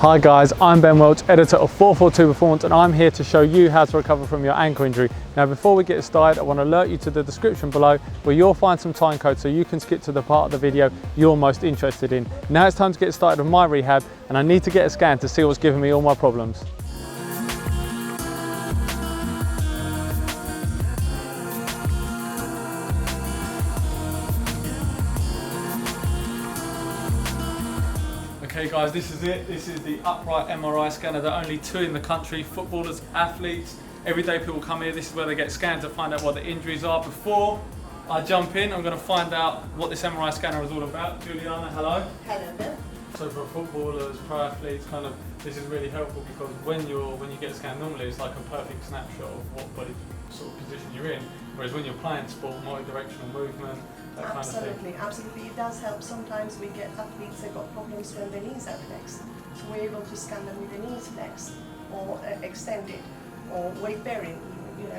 Hi guys, I'm Ben Welch, editor of FourFourTwo Performance, and I'm here to show you how to recover from your ankle injury. Now before we get started, I want to alert you to the description below where you'll find some time codes so you can skip to the part of the video you're most interested in. Now it's time to get started with my rehab, and I need to get a scan to see what's giving me all my problems. Okay guys, this is it. This is the upright MRI scanner. There are only two in the country. Footballers, athletes, everyday people come here. This is where they get scanned to find out what the injuries are. Before I jump in, I'm going to find out what this MRI scanner is all about. Juliana, hello. Hello there. So for footballers, pro athletes, this is really helpful because when you get scanned normally, it's like a perfect snapshot of what body sort of position you're in. Whereas when you're playing sport, multi-directional movement, that kind of thing. Absolutely. It does help. Sometimes we get athletes that got problems when their knees are flexed. So we're able to scan them with the knees flexed or extended or weight bearing.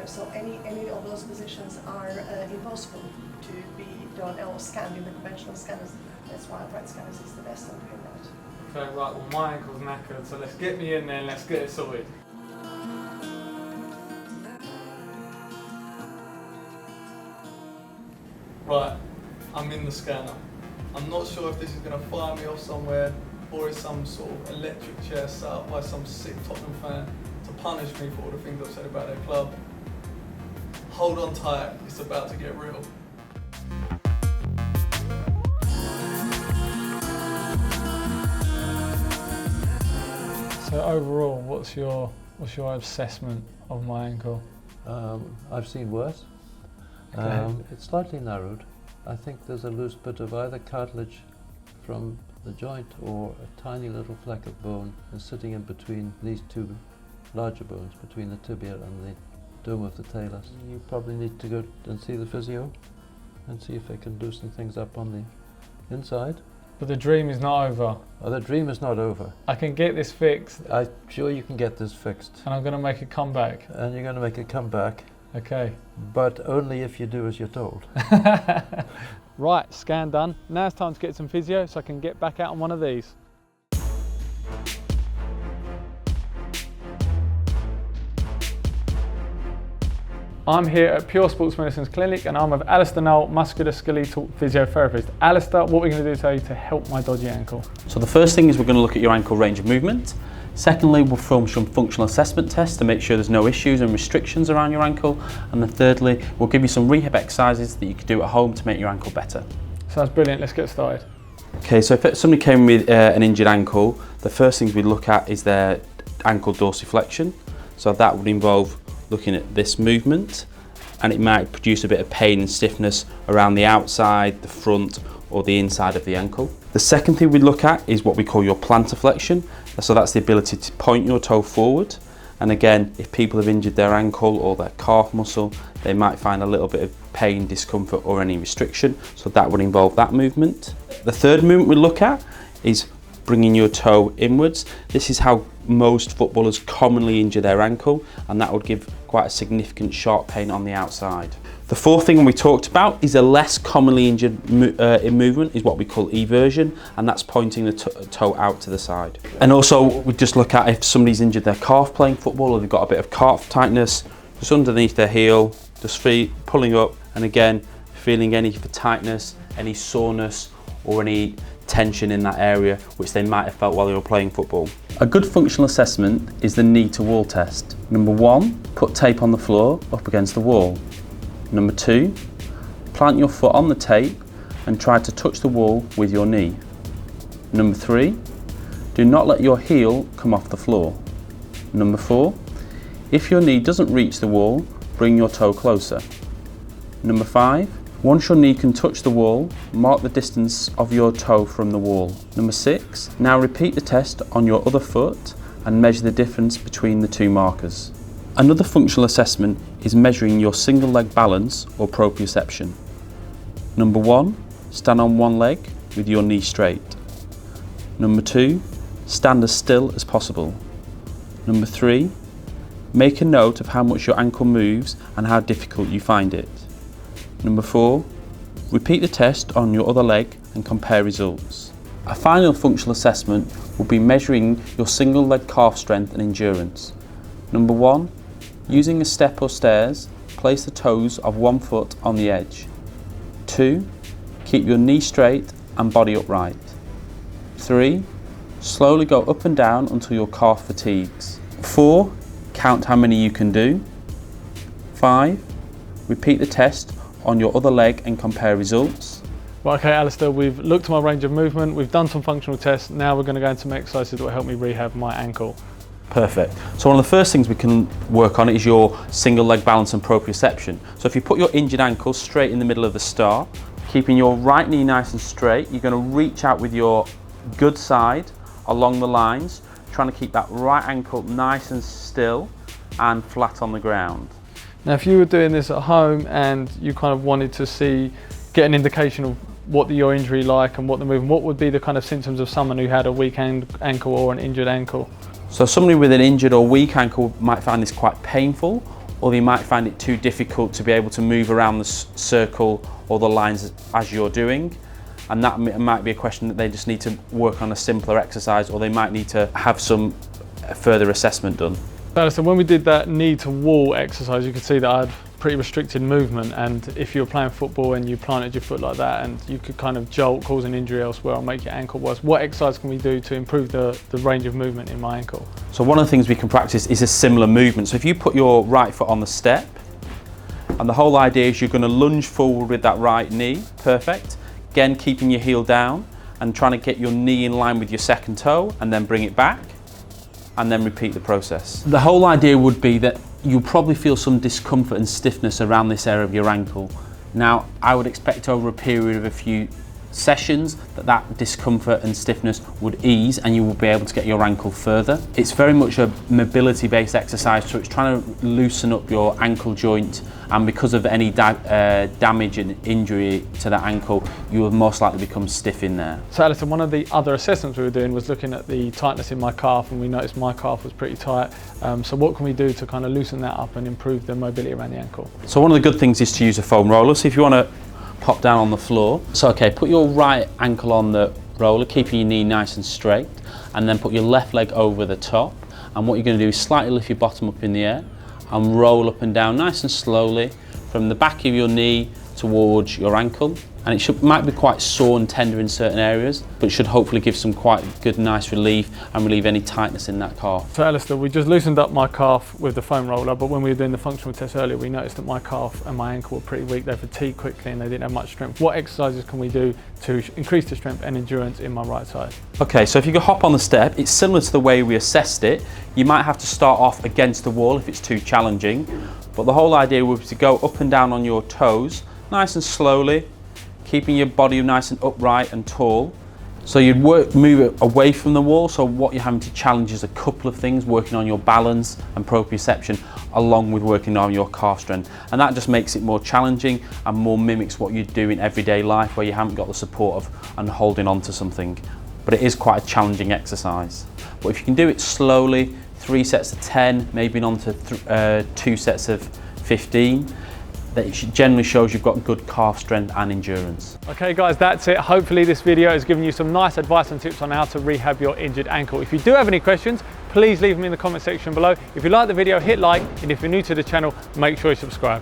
So any of those positions are impossible to be done or scanned in the conventional scanners. That's why upright scanners is the best on doing that. Okay, right. Well, my ankle's knackered, so let's get me in there and let's get it sorted. Right, I'm in the scanner. I'm not sure if this is going to fire me off somewhere or it's some sort of electric chair set up by some sick Tottenham fan to punish me for all the things I've said about their club. Hold on tight, it's about to get real. So overall, what's your assessment of my ankle? I've seen worse. Okay. It's slightly narrowed. I think there's a loose bit of either cartilage from the joint or a tiny little fleck of bone is sitting in between these two larger bones, between the tibia and the dome of the talus. You probably need to go and see the physio and see if they can loosen things up on the inside. But the dream is not over. Oh, the dream is not over. I can get this fixed. I'm sure you can get this fixed. And I'm going to make a comeback. And you're going to make a comeback. Okay. But only if you do as you're told. Right, scan done. Now it's time to get some physio so I can get back out on one of these. I'm here at Pure Sports Medicine's clinic and I'm with Alistair Noel, musculoskeletal physiotherapist. Alistair, what we're going to do today to help my dodgy ankle? So the first thing is we're going to look at your ankle range of movement. Secondly, we'll perform some functional assessment tests to make sure there's no issues and restrictions around your ankle. And then thirdly, we'll give you some rehab exercises that you can do at home to make your ankle better. Sounds brilliant, let's get started. Okay, so if somebody came with an injured ankle, the first things we look at is their ankle dorsiflexion. So that would involve looking at this movement, and it might produce a bit of pain and stiffness around the outside, the front, or the inside of the ankle. The second thing we look at is what we call your plantar flexion. So that's the ability to point your toe forward. And again, if people have injured their ankle or their calf muscle, they might find a little bit of pain, discomfort, or any restriction. So that would involve that movement. The third movement we look at is bringing your toe inwards. This is how most footballers commonly injure their ankle, and that would give quite a significant sharp pain on the outside. The fourth thing we talked about is a less commonly injured movement is what we call eversion, and that's pointing the toe out to the side. And also we just look at if somebody's injured their calf playing football or they've got a bit of calf tightness, just underneath their heel, just feet pulling up, and again feeling any tightness, any soreness or any tension in that area which they might have felt while they were playing football. A good functional assessment is the knee to wall test. Number 1, put tape on the floor up against the wall. Number 2, plant your foot on the tape and try to touch the wall with your knee. Number 3, do not let your heel come off the floor. Number 4, if your knee doesn't reach the wall, bring your toe closer. Number 5, once your knee can touch the wall, mark the distance of your toe from the wall. Number 6, now repeat the test on your other foot and measure the difference between the two markers. Another functional assessment is measuring your single leg balance or proprioception. Number 1, stand on one leg with your knee straight. Number 2, stand as still as possible. Number 3, make a note of how much your ankle moves and how difficult you find it. Number 4, repeat the test on your other leg and compare results. A final functional assessment we'll be measuring your single leg calf strength and endurance. Number 1, using a step or stairs, place the toes of one foot on the edge. 2, keep your knee straight and body upright. 3, slowly go up and down until your calf fatigues. 4, count how many you can do. 5, repeat the test on your other leg and compare results. Well, okay, Alistair, we've looked at my range of movement, we've done some functional tests, now we're going to go into some exercises that will help me rehab my ankle. Perfect. So one of the first things we can work on is your single leg balance and proprioception. So if you put your injured ankle straight in the middle of the star, keeping your right knee nice and straight, you're going to reach out with your good side along the lines, trying to keep that right ankle nice and still and flat on the ground. Now, if you were doing this at home and you kind of wanted to get an indication of what your injury like and what the movement, what would be the kind of symptoms of someone who had a weak ankle or an injured ankle? So somebody with an injured or weak ankle might find this quite painful, or they might find it too difficult to be able to move around the circle or the lines as you're doing. And that might be a question that they just need to work on a simpler exercise, or they might need to have some further assessment done. So when we did that knee to wall exercise, you could see that I had pretty restricted movement, and if you were playing football and you planted your foot like that and you could kind of jolt, cause an injury elsewhere or make your ankle worse, what exercise can we do to improve the range of movement in my ankle? So one of the things we can practice is a similar movement. So if you put your right foot on the step, and the whole idea is you're going to lunge forward with that right knee, perfect. Again, keeping your heel down and trying to get your knee in line with your second toe and then bring it back, and then repeat the process. The whole idea would be that you'll probably feel some discomfort and stiffness around this area of your ankle. Now, I would expect over a period of a few sessions that discomfort and stiffness would ease and you will be able to get your ankle further. It's very much a mobility based exercise, so it's trying to loosen up your ankle joint, and because of any damage and injury to that ankle, you will most likely become stiff in there. So Alison, one of the other assessments we were doing was looking at the tightness in my calf, and we noticed my calf was pretty tight. So what can we do to kind of loosen that up and improve the mobility around the ankle? So one of the good things is to use a foam roller. So if you want to pop down on the floor. So okay, put your right ankle on the roller, keeping your knee nice and straight, and then put your left leg over the top. And what you're going to do is slightly lift your bottom up in the air and roll up and down nice and slowly from the back of your knee towards your ankle. And it might be quite sore and tender in certain areas, but it should hopefully give some quite good, nice relief and relieve any tightness in that calf. So Alistair, we just loosened up my calf with the foam roller, but when we were doing the functional test earlier, we noticed that my calf and my ankle were pretty weak. They fatigued quickly and they didn't have much strength. What exercises can we do to increase the strength and endurance in my right side? Okay, so if you go hop on the step, it's similar to the way we assessed it. You might have to start off against the wall if it's too challenging, but the whole idea would be to go up and down on your toes, nice and slowly, keeping your body nice and upright and tall. So you'd move it away from the wall, so what you're having to challenge is a couple of things, working on your balance and proprioception along with working on your calf strength. And that just makes it more challenging and more mimics what you do in everyday life where you haven't got the support of and holding on to something. But it is quite a challenging exercise. But if you can do it slowly, 3 sets of 10, maybe on to 2 sets of 15, that generally shows you've got good calf strength and endurance. Okay guys, that's it. Hopefully this video has given you some nice advice and tips on how to rehab your injured ankle. If you do have any questions, please leave them in the comment section below. If you like the video, hit like, and if you're new to the channel, make sure you subscribe.